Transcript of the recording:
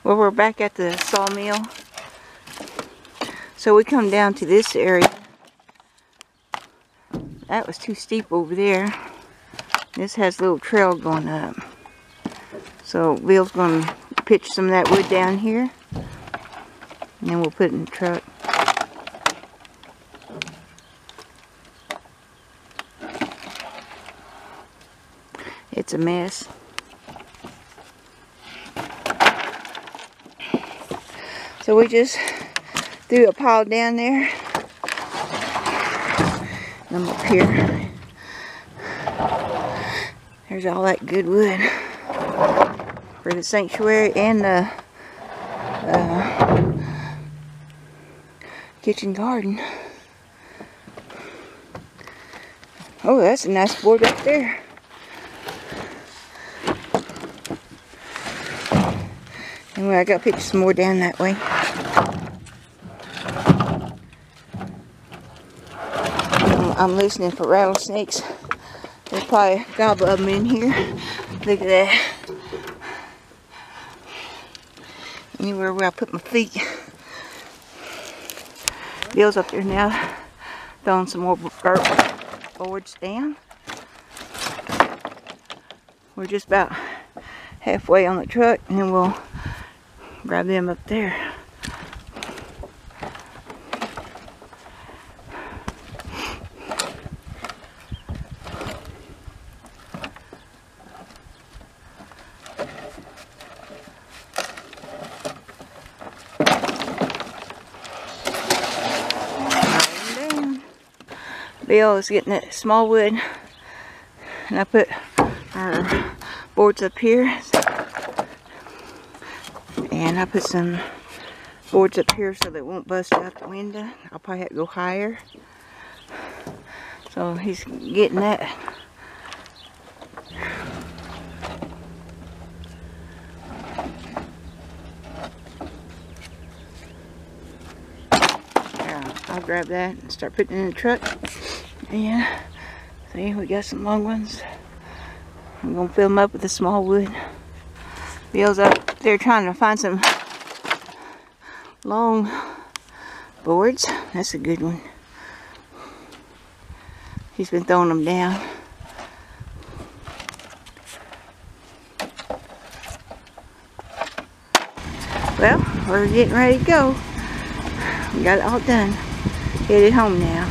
Well, we're back at the sawmill. So we come down to this area. That was too steep over there. This has a little trail going up. So Bill's going to pitch some of that wood down here. And then we'll put it in the truck. It's a mess. So we just threw a pile down there. And I'm up here. There's all that good wood for the sanctuary and the kitchen garden. Oh, that's a nice board up there. Anyway, I gotta pick some more down that way. I'm listening for rattlesnakes. There's probably a gobble of them in here. Look at that. Anywhere where I put my feet. Bill's up there now, throwing some more boards down. We're just about halfway on the truck, and then we'll grab them up there. Bill is getting that small wood, and I put our boards up here, and I put some boards up here so they won't bust out the window. I'll probably have to go higher. So he's getting that. I'll grab that and start putting it in the truck. And see, we got some long ones. I'm gonna fill them up with the small wood. Bill's up there trying to find some long boards. That's a good one. He's been throwing them down. Well, we're getting ready to go. We got it all done. Headed home now.